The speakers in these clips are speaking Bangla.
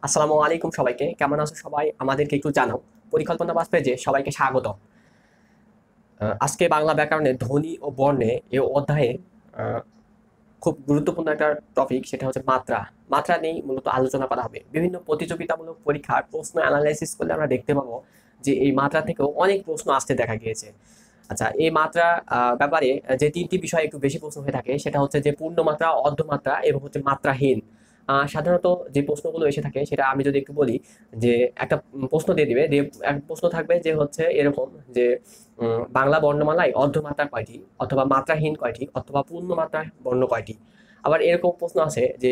আসসালামু আলাইকুম সবাইকে। কেমন আছো সবাই? আমাদেরকে একটু জানাও। পরিকল্পনা বাস পেজে সবাইকে স্বাগত। আজকে বাংলা ব্যাকরণের ধ্বনি ও বর্ণে এ অধ্যায়ে আ খুব গুরুত্বপূর্ণ একটা টপিক, সেটা হচ্ছে মাত্রা। মাত্রা নিয়েই মূলত আলোচনা করা হবে। বিভিন্ন প্রতিযোগিতামূলক পরীক্ষার প্রশ্ন এনালাইসিস করলে আমরা দেখতে পাবো যে এই মাত্রা থেকেও অনেক প্রশ্ন আসতে দেখা গিয়েছে। আচ্ছা, এই মাত্রা ব্যাপারে যে ৩ টি বিষয় একটু বেশি প্রশ্ন হয়ে থাকে সেটা হচ্ছে যে পূর্ণমাত্রা, অর্ধমাত্রা এবং হচ্ছে মাত্রাহীন। সাধারণত যে প্রশ্নগুলো এসে থাকে সেটা আমি যদি একটু বলি, যে একটা প্রশ্ন দিয়ে দিবে, যে এক প্রশ্ন থাকবে যে হচ্ছে এরকম যে বাংলা বর্ণমালায় অর্ধমাত্রা কয়টি? অথবা মাত্রাহীন কয়টি? অথবা পূর্ণমাত্রা বর্ণ কয়টি? আবার এরকম প্রশ্ন আছে যে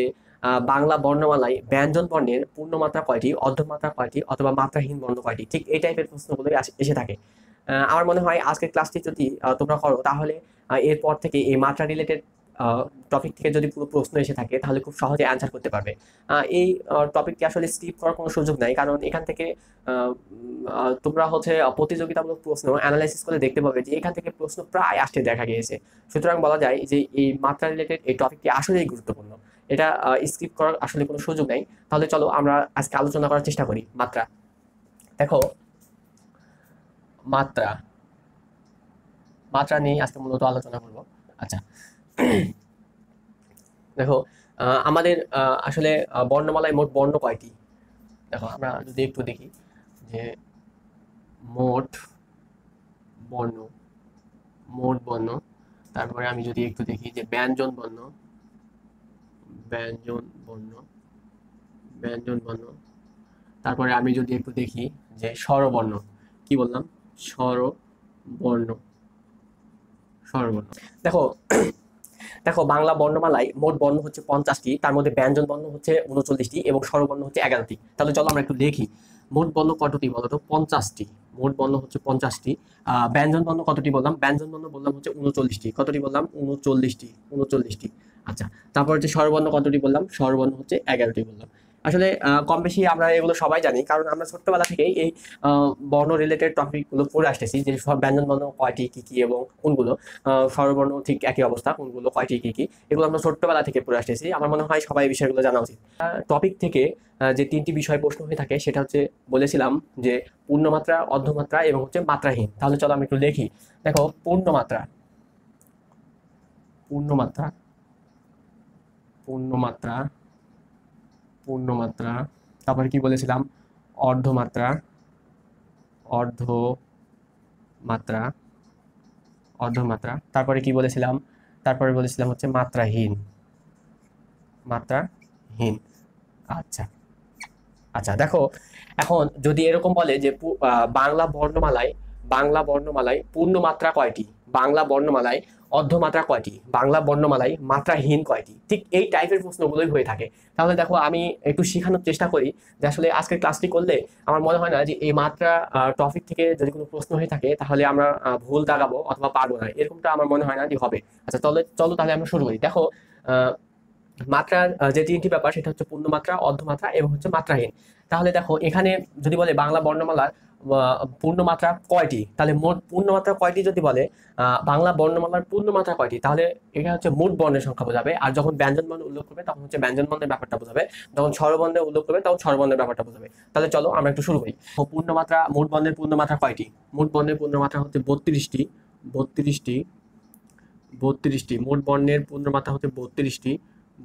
বাংলা বর্ণমালায় ব্যঞ্জন বর্ণের পূর্ণমাত্রা কয়টি? অর্ধমাত্রা কয়টি? অথবা মাত্রাহীন বর্ণ কয়টি? ঠিক এই টাইপের প্রশ্নগুলোই এসে থাকে। আমার মনে হয় আজকের ক্লাসটি যদি তোমরা করো তাহলে এরপর থেকে এই মাত্রা রিলেটেড টপিক থেকে যদি পুরো প্রশ্ন এসে থাকে তাহলে খুব সহজে অ্যান্সার করতে পারবে। এই টপিকটি আসলে স্কিপ করার কোনো সুযোগ নাই, কারণ এখান থেকে তোমরা হচ্ছে প্রতিযোগিতামূলক প্রশ্ন অ্যানালাইসিস করে দেখতে পাবে যে এখান থেকে প্রশ্ন প্রায় আসতে দেখা গিয়েছে। সুতরাং বলা যায় যে এই মাত্রা রিলেটেড এই টপিকটি আসলেই গুরুত্বপূর্ণ। এটা স্কিপ করার আসলে কোনো সুযোগ নাই। তাহলে চলো আমরা আজকে আলোচনা করার চেষ্টা করি মাত্রা। দেখো, মাত্রা মাত্রা নিয়ে আজকে মূলত আলোচনা করব। আচ্ছা, দেখো, আমাদের আসলে বর্ণমালায় মোট বর্ণ কয়টি? দেখো, আমরা যদি একটু দেখি যে মোট বর্ণ, মোট বর্ণ, তারপরে আমি যদি একটু দেখি যে ব্যঞ্জন বর্ণ, ব্যঞ্জন বর্ণ, ব্যঞ্জন বর্ণ, তারপরে আমি যদি একটু দেখি যে স্বরবর্ণ, কি বললাম? স্বরবর্ণ, স্বরবর্ণ। দেখো, দেখো, বাংলা বর্ণমালায় মোট বর্ণ হচ্ছে 50টি, তার মধ্যে ব্যঞ্জন বর্ণ হচ্ছে 39টি এবং স্বরবর্ণ হচ্ছে 11টি। তাহলে চলো আমরা একটু দেখি মোট বর্ণ কতটি বলতো? 50টি। মোট বর্ণ হচ্ছে 50টি। ব্যঞ্জন বর্ণ কতটি বললাম? ব্যঞ্জন বর্ণ বললাম হচ্ছে 39টি। কতটি বললাম? 39টি। 39টি। আচ্ছা, তারপর হচ্ছে স্বরবর্ণ কতটি বললাম? স্বরবর্ণ হচ্ছে 11টি বললাম। আসলে কম বেশি আমরা এগুলো সবাই জানি, কারণ আমরা ছোট্টবেলা থেকেই এই বর্ণ রিলেটেড টপিকগুলো পড়ে আসতেছি, যে সব ব্যঞ্জন বর্ণ কয়টি, কি কি এবং কোনগুলো। স্বরবর্ণ ঠিক একই অবস্থা, কোনগুলো কয়টি, কি কি, এগুলো আমরা ছোট্টবেলা থেকে পড়ে আসতেছি। আমার মনে হয় সবাই এই বিষয়গুলো জানা উচিত। টপিক থেকে যে 3টি বিষয় প্রশ্ন হয়ে থাকে সেটা হচ্ছে বলেছিলাম যে পূর্ণমাত্রা, অর্ধমাত্রা এবং হচ্ছে মাত্রাহীন। তাহলে চলো আমি একটু লিখি। দেখো, পূর্ণমাত্রা, পূর্ণমাত্রা, পূর্ণমাত্রা, পূর্ণমাত্রা, তারপরে কি বলেছিলাম? অর্ধমাত্রা, অর্ধমাত্রা, অর্ধমাত্রা, তারপরে কি বলেছিলাম? তারপরে বলেছিলাম হচ্ছে মাত্রাহীন, মাত্রাহীন। আচ্ছা, আচ্ছা, দেখো, এখন যদি এরকম বলে যে বাংলা বর্ণমালায়, বাংলা বর্ণমালায় পূর্ণমাত্রা কয়টি? বাংলা বর্ণমালায় অর্ধমাত্রা কয়টি? বাংলা বর্ণমালায় মাত্রাহীন কয়টি? ঠিক এই টাইপের প্রশ্নগুলোই হয়ে থাকে। তাহলে দেখো, আমি একটু শেখানোর চেষ্টা করি যে আসলে আজকের ক্লাসটি করলে আমার মনে হয় না যে এই মাত্রা টপিক থেকে যদি কোনো প্রশ্ন হয়ে থাকে তাহলে আমরা ভুল দাগাবো অথবা পারবো না, এরকমটা আমার মনে হয় না যে হবে। আচ্ছা, তাহলে চলো তাহলে আমরা শুরু করি। দেখো, আহ, মাত্রার যে 3টি ব্যাপার সেটা হচ্ছে পূর্ণমাত্রা, অর্ধমাত্রা এবং হচ্ছে মাত্রাহীন। তাহলে দেখো, এখানে যদি বলে বাংলা বর্ণমালার পূর্ণমাত্রা কয়টি, তাহলে মোট পূর্ণমাত্রা কয়টি যদি বলে, বাংলা বর্ণমালার পূর্ণমাত্রা কয়টি, তাহলে এটা হচ্ছে মোট বর্ণের সংখ্যা বোঝাবে। আর যখন ব্যঞ্জন বর্ণ উল্লেখ করবে তখন হচ্ছে ব্যঞ্জন বর্ণের ব্যাপারটা বোঝাবে, যখন স্বরবর্ণের উল্লেখ করবে তখন স্বরবর্ণের ব্যাপারটা বোঝাবে। তাহলে চলো আমরা একটু শুরু করি। পূর্ণমাত্রা, মোট বর্ণের পূর্ণমাত্রা কয়টি? মোট বর্ণের পূর্ণমাত্রা হচ্ছে 32টি। 32টি, 32টি। মোট বর্ণের পূর্ণমাত্রা হচ্ছে 32টি,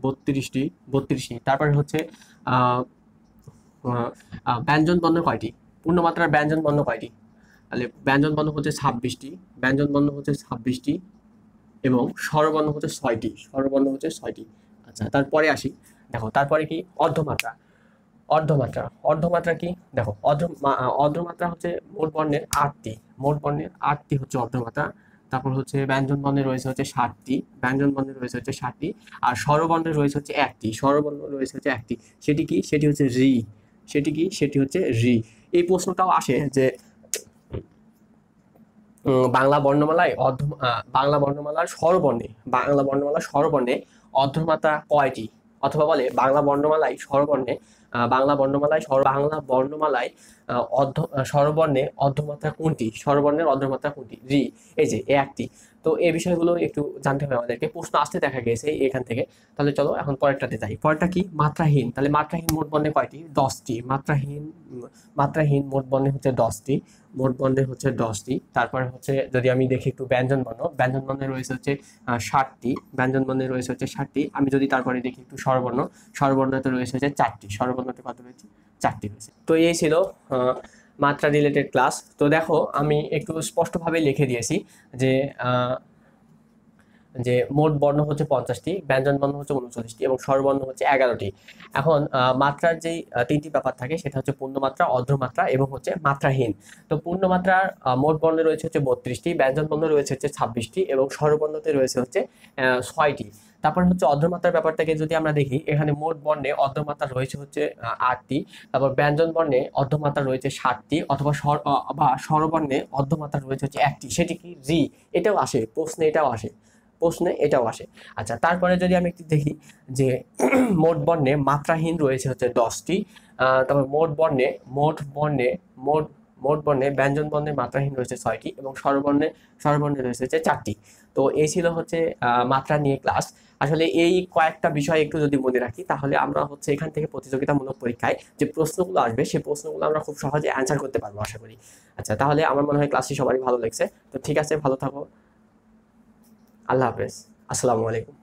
32টি, 32টি। তারপরে হচ্ছে আহ, ব্যঞ্জন বর্ণ কয়টি? পূর্ণমাত্রার ব্যঞ্জন বর্ণ কয়টি? তাহলে ব্যঞ্জন বর্ণ হচ্ছে 26টি, ব্যঞ্জন বর্ণ হচ্ছে 26টি এবং স্বরবর্ণ হচ্ছে 6টি, স্বরবর্ণ হচ্ছে 6টি। আচ্ছা, তারপরে আসি। দেখো, তারপরে কি? অর্ধমাত্রা। অর্ধমাত্রা, অর্ধমাত্রা কি? দেখো, অর্ধমাত্রা হচ্ছে মোট বর্ণের 8টি, মোট বর্ণের 8টি হচ্ছে অর্ধমাত্রা। তারপর হচ্ছে ব্যঞ্জন বর্ণে রয়েছে হচ্ছে 7টি, ব্যঞ্জন বর্ণে রয়েছে হচ্ছে 7টি। আর স্বরবর্ণে রয়েছে হচ্ছে 1টি, স্বরবর্ণ রয়েছে হচ্ছে 1টি। সেটি কি? সেটি হচ্ছে রি। সেটি কি? সেটি হচ্ছে রি। এই প্রশ্নটাও আসে যে বাংলা বর্ণমালায় বাংলা বর্ণমালার স্বরবর্ণে, বাংলা বর্ণমালার স্বরবর্ণে অর্ধমাত্রা কয়টি? অথবা বলে বাংলা বর্ণমালায় স্বরবর্ণে বাংলা বর্ণমালায় স্বরবর্ণে অর্ধমাত্রা কোনটি, স্বরবর্ণের অর্ধমাত্রা কোনটি? রি। এই যে এ একটি। তো এই বিষয়গুলো একটু জানতে হবে আমাদেরকে, প্রশ্ন আসতে দেখা গেছে এখান থেকে। তাহলে চলো এখন পরেরটাতে যাই। পরেরটা কি? মাত্রাহীন। তাহলে মাত্রাহীন মোট বর্ণে কয়টি? 10টি। মাত্রাহীন মোট বর্ণে হচ্ছে 10টি। তারপরে হচ্ছে যদি আমি দেখি একটু ব্যঞ্জন বর্ণে রয়েছে হচ্ছে 60টি। ব্যঞ্জন বর্ণে রয়েছে হচ্ছে 60টি। আমি যদি তারপরে দেখি একটু স্বরবর্ণতে রয়েছে হচ্ছে 4টি। স্বরবর্ণতে কত রয়েছে? 4টি রয়েছে। তো এই ছিল মাত্রা রিলেটেড ক্লাস। তো দেখো আমি একটু স্পষ্টভাবে লিখে দিয়েছি যে মোট বর্ণ হচ্ছে 50টি, ব্যঞ্জন বর্ণ হচ্ছে 39টি এবং স্বরবর্ণ হচ্ছে 11টি। এখন মাত্রার যেই 3টি ব্যাপার থাকে সেটা হচ্ছে পূর্ণমাত্রা, অর্ধমাত্রা এবং হচ্ছে মাত্রাহীন। তো পূর্ণমাত্রার মোট বর্ণে রয়েছে হচ্ছে 32টি, ব্যঞ্জন বর্ণ রয়েছে হচ্ছে 26টি এবং স্বরবর্ণতে রয়েছে হচ্ছে 6টি। তারপর হচ্ছে অর্ধমাত্রার ব্যাপারটাকে যদি আমরা দেখি, এখানে মোট বর্ণে অর্ধমাত্রা রয়েছে হচ্ছে 8টি। তারপর ব্যঞ্জন বর্ণে অর্ধমাত্রা রয়েছে 7টি, অথবা স্বরবর্ণে অর্ধমাত্রা রয়েছে হচ্ছে 1টি। সেটি কি? রি। এটাও আসে প্রশ্নে, এটাও আসে। আচ্ছা, তারপরে যদি আমি একটু দেখি যে মোট বর্ণে মাত্রাহীন রয়েছে হচ্ছে 10টি। তারপর মোট বর্ণে ব্যঞ্জন বর্ণে মাত্রাহীন রয়েছে 6টি এবং স্বরবর্ণে রয়েছে হচ্ছে 4টি। তো এই ছিল হচ্ছে মাত্রা নিয়ে ক্লাস। আসলে এই কয়েকটা বিষয় একটু যদি মনে রাখি, তাহলে আমরা হচ্ছে এখান থেকে প্রতিযোগিতামূলক পরীক্ষায় যে প্রশ্নগুলো আসবে সেই প্রশ্নগুলো আমরা খুব সহজে অ্যান্সার করতে পারবো আশা করি। আচ্ছা, তাহলে আমার মনে হয় ক্লাসটি সবারই ভালো লাগছে। তো ঠিক আছে, ভালো থাকো। আল্লাহ হাফেজ। আসসালামু আলাইকুম।